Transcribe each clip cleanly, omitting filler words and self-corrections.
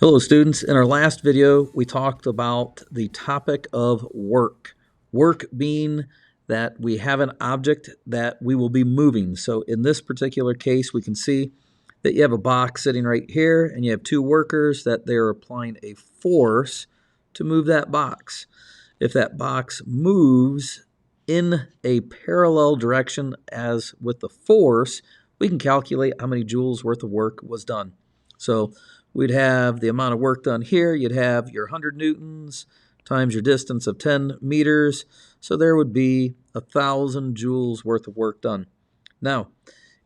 Hello students, in our last video we talked about the topic of work. Work being that we have an object that we will be moving. So in this particular case we can see that you have a box sitting right here and you have two workers that they're applying a force to move that box. If that box moves in a parallel direction as with the force, we can calculate how many joules worth of work was done. So we'd have the amount of work done here. You'd have your 100 newtons times your distance of 10 meters. So there would be 1,000 joules worth of work done. Now,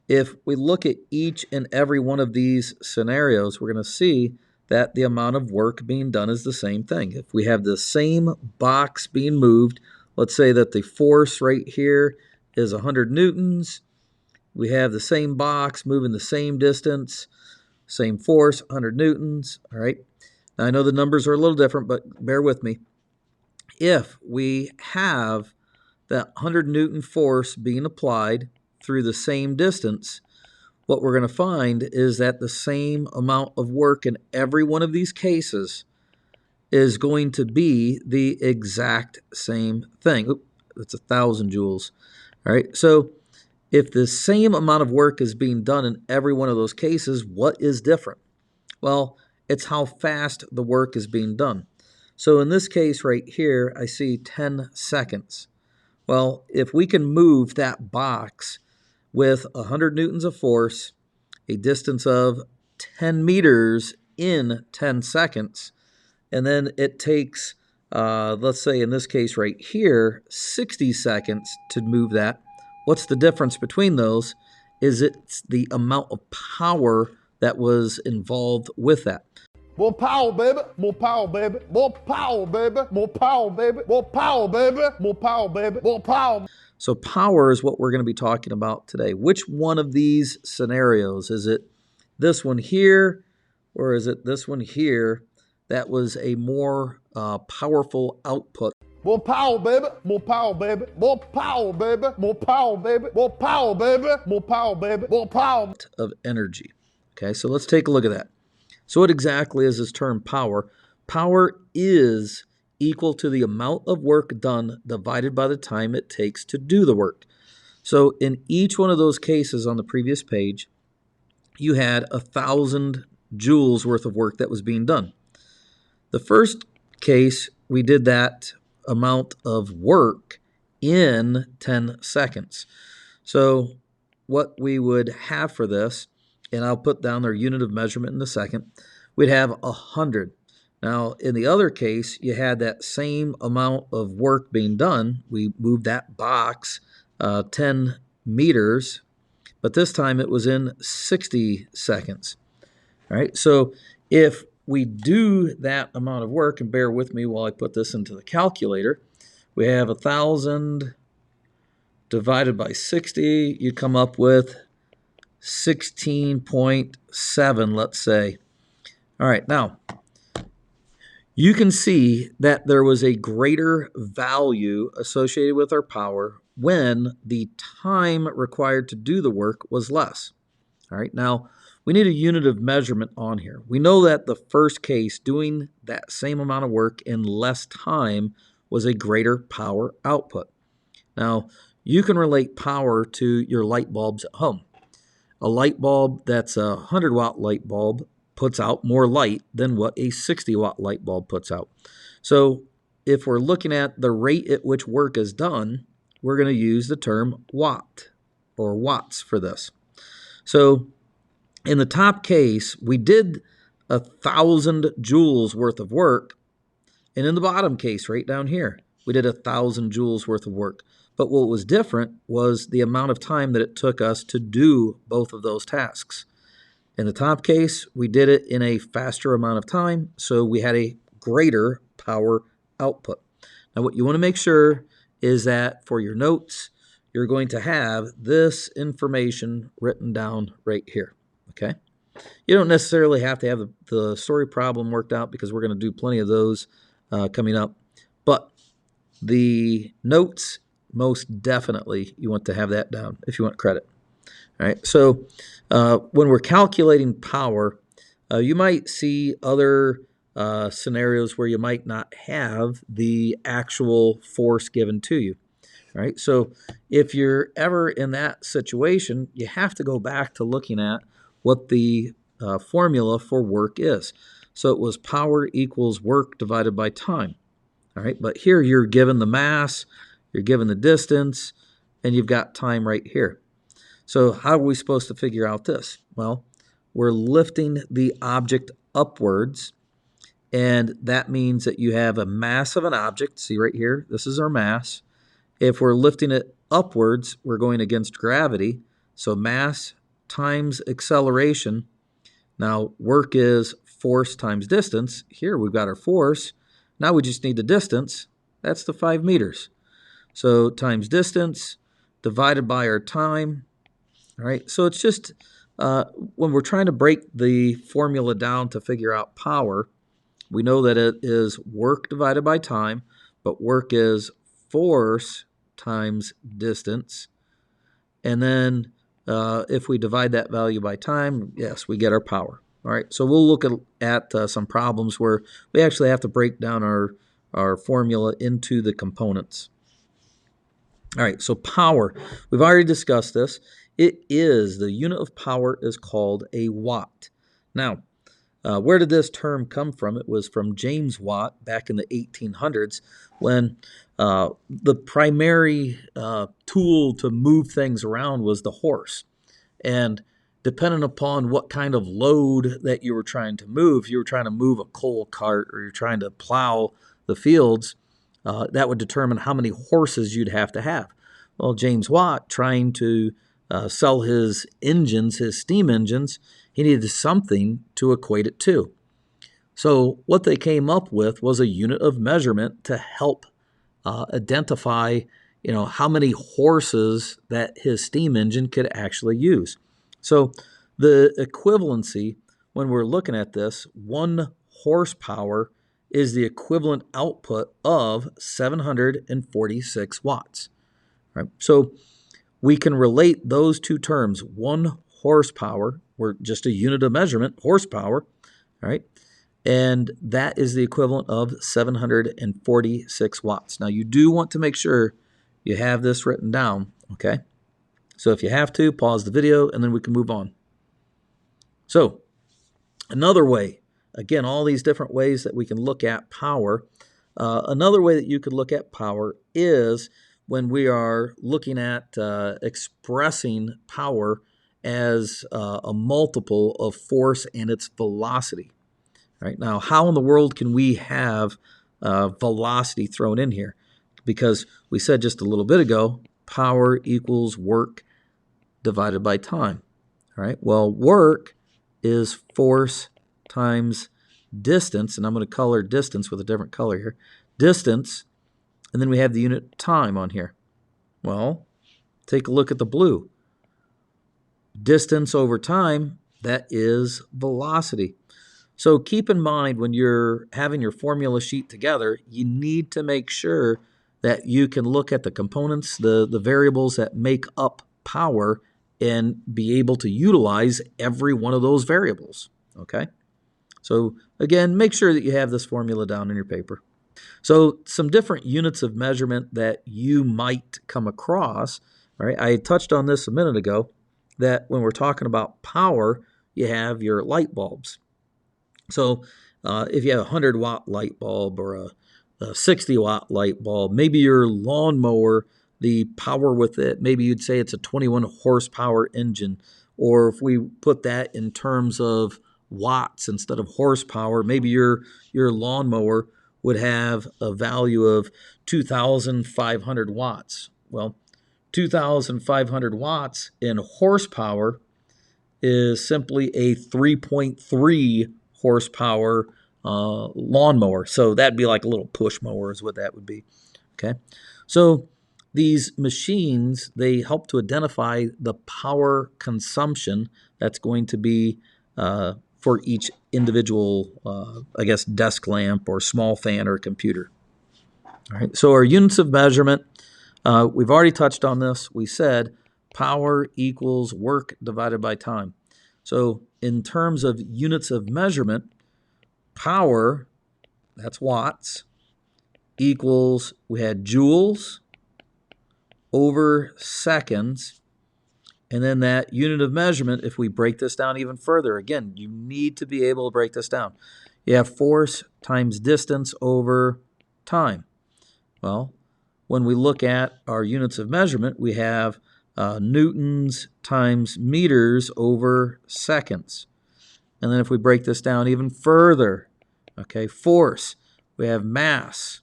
if we look at each and every one of these scenarios, we're going to see that the amount of work being done is the same thing. If we have the same box being moved, let's say that the force right here is 100 newtons. We have the same box moving the same distance, same force, 100 newtons, all right? Now, I know the numbers are a little different, but bear with me. If we have that 100 Newton force being applied through the same distance, what we're going to find is that the same amount of work in every one of these cases is going to be the exact same thing. Oop, that's 1,000 joules, all right? So if the same amount of work is being done in every one of those cases, what is different? Well, it's how fast the work is being done. So in this case right here, I see 10 seconds. Well, if we can move that box with 100 newtons of force, a distance of 10 meters in 10 seconds, and then it takes, let's say in this case right here, 60 seconds to move that, what's the difference between those? Is it's the amount of power that was involved with that. More power, baby. More power, baby. More power, baby. More power, baby. More power, baby. More power, baby. More power. So power is what we're going to be talking about today. Which one of these scenarios? Is it this one here, or is it this one here that was a more powerful output? More power, baby. More power, baby. More power, baby. More power, baby. More power, baby. More power, baby. More power. Of energy. Okay, so let's take a look at that. So what exactly is this term power? Power is equal to the amount of work done divided by the time it takes to do the work. So in each one of those cases on the previous page, you had 1,000 joules worth of work that was being done. The first case, we did that amount of work in 10 seconds. So what we would have for this, and I'll put down their unit of measurement in a second, we'd have 100. Now, in the other case, you had that same amount of work being done. We moved that box 10 meters, but this time it was in 60 seconds. All right, so if we do that amount of work, and bear with me while I put this into the calculator, we have 1,000 divided by 60, you come up with 16.7, let's say. All right, now, you can see that there was a greater value associated with our power when the time required to do the work was less. All right, now, we need a unit of measurement on here. We know that the first case, doing that same amount of work in less time, was a greater power output. Now, you can relate power to your light bulbs at home. A light bulb that's a 100-watt light bulb puts out more light than what a 60-watt light bulb puts out. So if we're looking at the rate at which work is done, we're going to use the term watt or watts for this. So in the top case, we did 1,000 joules worth of work, and in the bottom case, right down here, we did 1,000 joules worth of work. But what was different was the amount of time that it took us to do both of those tasks. In the top case, we did it in a faster amount of time, so we had a greater power output. Now, what you want to make sure is that for your notes, you're going to have this information written down right here, okay? You don't necessarily have to have the story problem worked out because we're going to do plenty of those coming up, but the notes, most definitely, you want to have that down if you want credit. All right, so when we're calculating power, You might see other scenarios where you might not have the actual force given to you. All right, so if you're ever in that situation, you have to go back to looking at what the formula for work is. So it was power equals work divided by time. All right, but here you're given the mass, you're given the distance, and you've got time right here. So how are we supposed to figure out this? Well, we're lifting the object upwards, and that means that you have a mass of an object. See right here, this is our mass. If we're lifting it upwards, we're going against gravity. So mass times acceleration. Now work is force times distance. Here we've got our force. Now we just need the distance. That's the 5 meters. So times distance divided by our time. All right, so it's just when we're trying to break the formula down to figure out power, we know that it is work divided by time, but work is force times distance. And then if we divide that value by time, yes, we get our power. All right, so we'll look at some problems where we actually have to break down our formula into the components. All right, so power. We've already discussed this. The unit of power is called a watt. Now, where did this term come from? It was from James Watt back in the 1800s when the primary tool to move things around was the horse. And depending upon what kind of load that you were trying to move, if you were trying to move a coal cart or you're trying to plow the fields, that would determine how many horses you'd have to have. Well, James Watt, trying to sell his engines, his steam engines, he needed something to equate it to. So what they came up with was a unit of measurement to help identify, how many horses that his steam engine could actually use. So the equivalency, when we're looking at this, 1 horsepower is the equivalent output of 746 watts. Right? So we can relate those two terms, 1 horsepower, we're just a unit of measurement, horsepower, all right? And that is the equivalent of 746 watts. Now, you do want to make sure you have this written down, okay? So if you have to, pause the video, and then we can move on. So another way, again, all these different ways that we can look at power. Another way that you could look at power is when we are looking at expressing power as a multiple of force and its velocity. Right? Now, how in the world can we have velocity thrown in here? Because we said just a little bit ago, power equals work divided by time. All right? Well, work is force times distance, and I'm going to color distance with a different color here. Distance, and then we have the unit time on here. Well, take a look at the blue. Distance over time, that is velocity. So keep in mind when you're having your formula sheet together, you need to make sure that you can look at the components, the variables that make up power, and be able to utilize every one of those variables, okay? So again, make sure that you have this formula down in your paper. So some different units of measurement that you might come across, all right? I touched on this a minute ago, that when we're talking about power, you have your light bulbs. So if you have a 100-watt light bulb or a 60-watt light bulb, maybe your lawnmower, the power with it, maybe you'd say it's a 21 horsepower engine. Or if we put that in terms of watts instead of horsepower, maybe your lawnmower would have a value of 2,500 watts. Well, 2,500 watts in horsepower is simply a 3.3 horsepower lawnmower. So that'd be like a little push mower is what that would be. Okay. So these machines, they help to identify the power consumption that's going to be for each individual, desk lamp or small fan or computer. All right. So our units of measurement, we've already touched on this. We said power equals work divided by time. So in terms of units of measurement, power, that's watts, equals, we had joules over seconds. And then that unit of measurement, if we break this down even further, again, you need to be able to break this down. You have force times distance over time. Well, when we look at our units of measurement, we have newtons times meters over seconds. And then if we break this down even further, okay, force, we have mass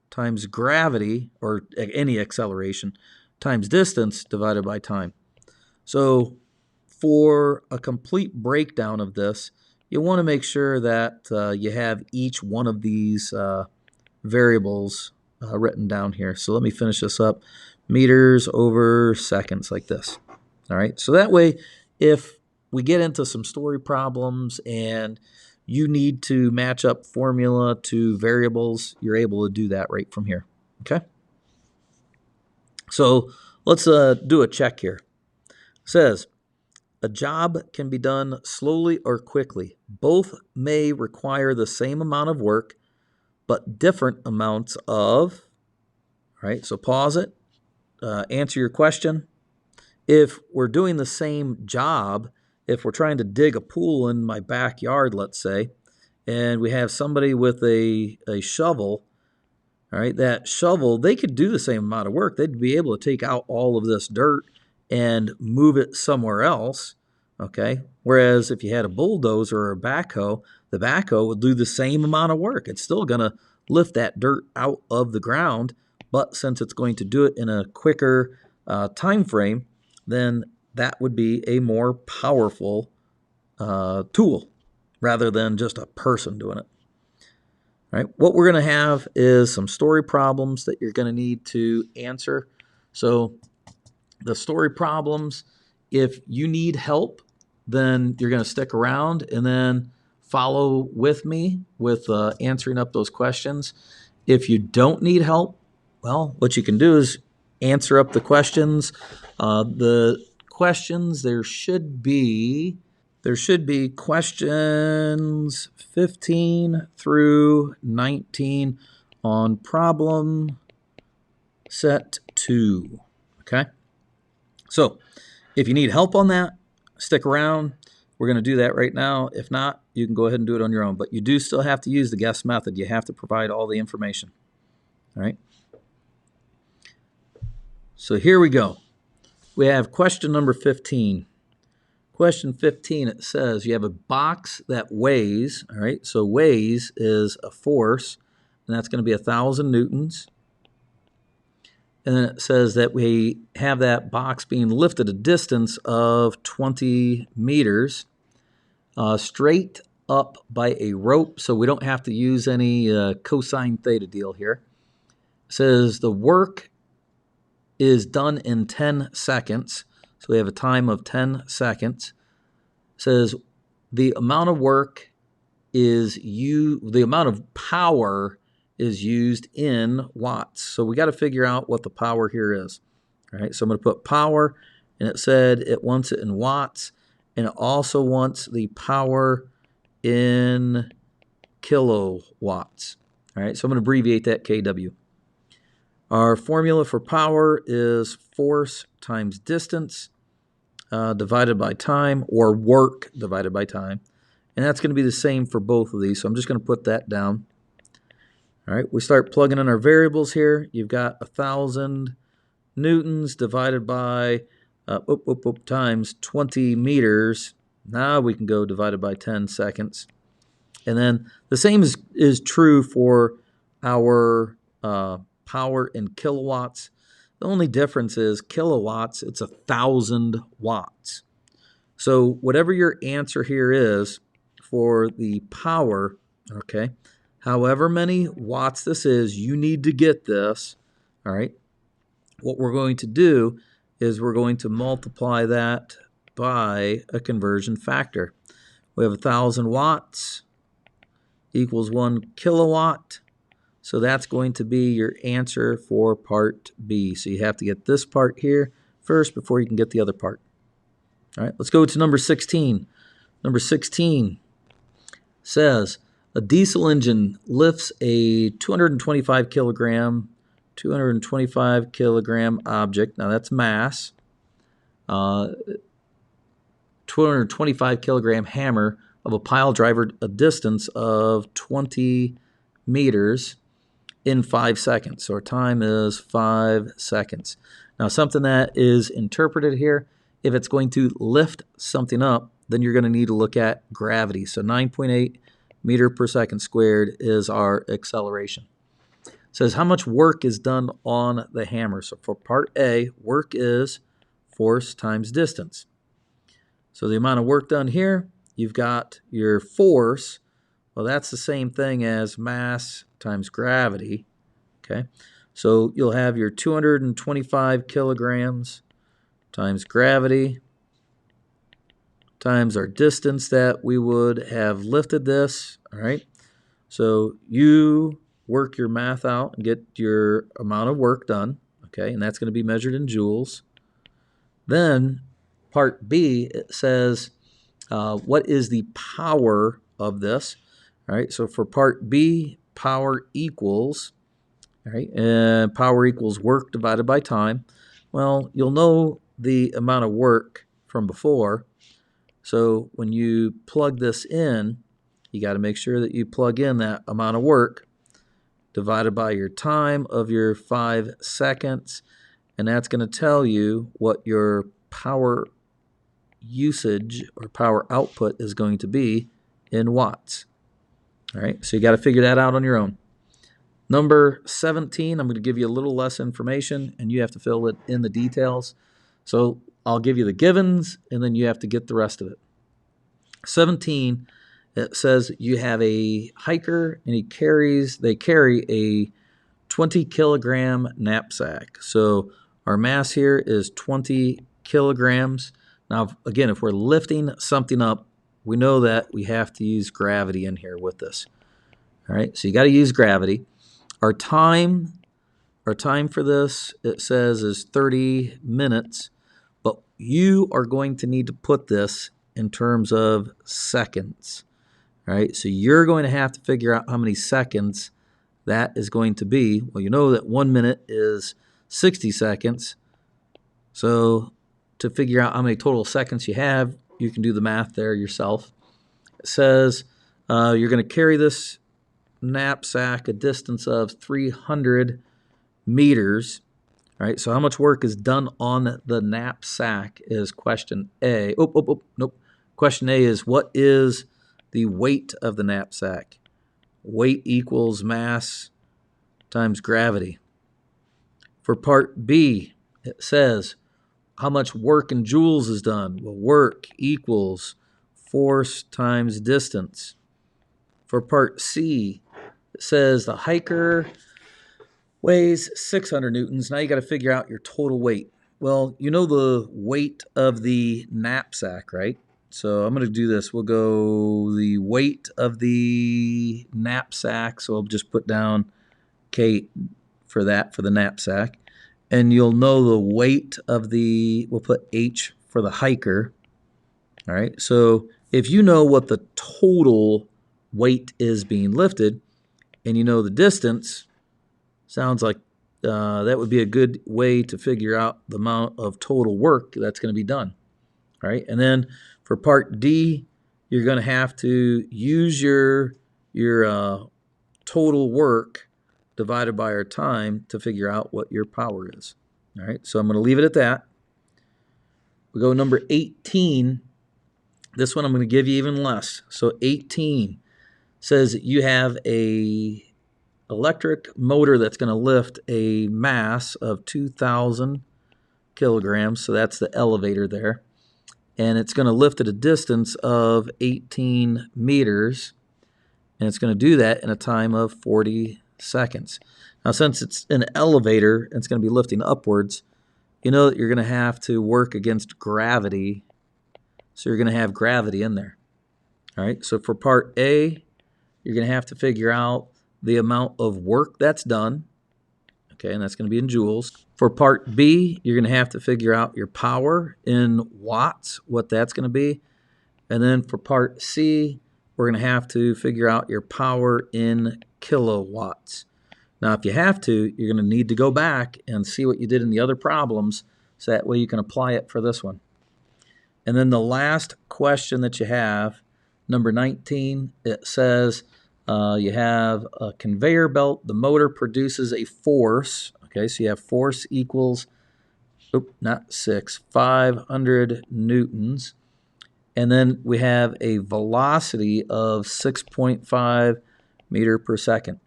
times gravity, or any acceleration, times distance divided by time. So for a complete breakdown of this, you want to make sure that you have each one of these variables written down here. So let me finish this up. Meters over seconds, like this. All right, so that way if we get into some story problems and you need to match up formula to variables, you're able to do that right from here. Okay? So let's do a check here. It says, a job can be done slowly or quickly. Both may require the same amount of work, but different amounts of, all right, so pause it, answer your question. If we're doing the same job, if we're trying to dig a pool in my backyard, let's say, and we have somebody with a shovel, all right, that shovel, they could do the same amount of work. They'd be able to take out all of this dirt and move it somewhere else, okay? Whereas if you had a bulldozer or a backhoe, the backhoe would do the same amount of work. It's still going to lift that dirt out of the ground, but since it's going to do it in a quicker time frame, then that would be a more powerful tool rather than just a person doing it. All right, what we're going to have is some story problems that you're going to need to answer. So the story problems, if you need help, then you're going to stick around and then follow with me with answering up those questions. If you don't need help, well, what you can do is answer up the questions. The questions, there should be questions 15 through 19 on problem set 2. Okay? So if you need help on that, stick around. We're going to do that right now. If not, you can go ahead and do it on your own. But you do still have to use the guess method. You have to provide all the information. All right? So here we go. We have question number 15. Question 15, it says you have a box that weighs, all right, so weighs is a force, and that's going to be 1,000 newtons. And then it says that we have that box being lifted a distance of 20 meters, straight up by a rope, so we don't have to use any cosine theta deal here. It says the work is done in 10 seconds. So we have a time of 10 seconds. It says the amount of work is the amount of power is used in watts. So we got to figure out what the power here is. All right, so I'm going to put power, and it said it wants it in watts, and it also wants the power in kilowatts. All right, so I'm going to abbreviate that kW. Our formula for power is force times distance divided by time, or work divided by time. And that's going to be the same for both of these, so I'm just going to put that down. All right, we start plugging in our variables here. You've got 1,000 newtons divided by times 20 meters. Now we can go divided by 10 seconds. And then the same is true for our power in kilowatts. The only difference is kilowatts, it's 1,000 watts. So whatever your answer here is for the power, okay, however many watts this is, you need to get this, all right? What we're going to do is we're going to multiply that by a conversion factor. We have 1,000 watts equals 1 kilowatt. So that's going to be your answer for part B. So you have to get this part here first before you can get the other part. All right, let's go to number 16. Number 16 says a diesel engine lifts a 225 kilogram object. Now that's mass. 225 kilogram hammer of a pile driver a distance of 20 meters in 5 seconds. So our time is 5 seconds. Now something that is interpreted here, if it's going to lift something up, then you're going to need to look at gravity. So 9.8 meter per second squared is our acceleration. It says how much work is done on the hammer. So for part A, work is force times distance. So the amount of work done here, you've got your force. Well, that's the same thing as mass times gravity. Okay, so you'll have your 225 kilograms times gravity times our distance that we would have lifted this. All right, so you work your math out and get your amount of work done. Okay, and that's going to be measured in joules. Then part B, it says what is the power of this. All right, so for part B, power equals, all right, and power equals work divided by time. Well, you'll know the amount of work from before. So when you plug this in, you got to make sure that you plug in that amount of work divided by your time of your 5 seconds, and that's going to tell you what your power usage or power output is going to be in watts. All right, so you got to figure that out on your own. Number 17, I'm going to give you a little less information, and you have to fill it in the details. So I'll give you the givens, and then you have to get the rest of it. 17, it says you have a hiker, and they carry a 20 kilogram knapsack. So our mass here is 20 kilograms. Now, again, if we're lifting something up, we know that we have to use gravity in here with this. All right, so you got to use gravity. Our time for this, it says, is 30 minutes, but you are going to need to put this in terms of seconds. All right, so you're going to have to figure out how many seconds that is going to be. Well, you know that 1 minute is 60 seconds. So to figure out how many total seconds you have, you can do the math there yourself. It says you're going to carry this knapsack a distance of 300 meters. All right, so how much work is done on the knapsack is question A. Nope. Question A is what is the weight of the knapsack? Weight equals mass times gravity. For part B, it says how much work in joules is done. Well, work equals force times distance. For part C, it says the hiker weighs 600 newtons. Now you got to figure out your total weight. Well, you know the weight of the knapsack, right? So I'm going to do this. We'll go the weight of the knapsack. So I'll just put down K for that, for the knapsack. And you'll know the weight of we'll put H for the hiker. All right. So if you know what the total weight is being lifted, and you know the distance, sounds like that would be a good way to figure out the amount of total work that's going to be done. All right, and then for part D, you're going to have to use your total work divided by our time to figure out what your power is. All right, so I'm going to leave it at that. We go number 18. This one I'm going to give you even less. So 18 says you have a electric motor that's going to lift a mass of 2,000 kilograms. So that's the elevator there. And it's going to lift at a distance of 18 meters. And it's going to do that in a time of 40 seconds. Now, since it's an elevator and it's going to be lifting upwards, you know that you're going to have to work against gravity. So you're going to have gravity in there. All right, so for part A, you're going to have to figure out the amount of work that's done. Okay, and that's going to be in joules. For part B, you're going to have to figure out your power in watts, what that's going to be. And then for part C, we're going to have to figure out your power in kilowatts. Now, if you have to, you're going to need to go back and see what you did in the other problems, so that way you can apply it for this one. And then the last question that you have, number 19, it says you have a conveyor belt. The motor produces a force. Okay, so you have force equals, 500 newtons. And then we have a velocity of 6.5 meter per second.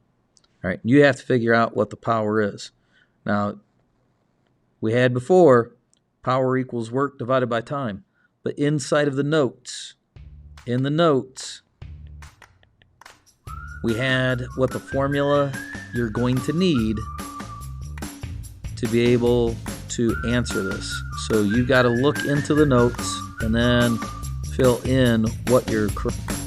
All right, you have to figure out what the power is. Now, we had before, power equals work divided by time. But inside of the notes, in the notes, we had what the formula you're going to need to be able to answer this. So you got to look into the notes and then fill in what you're correct.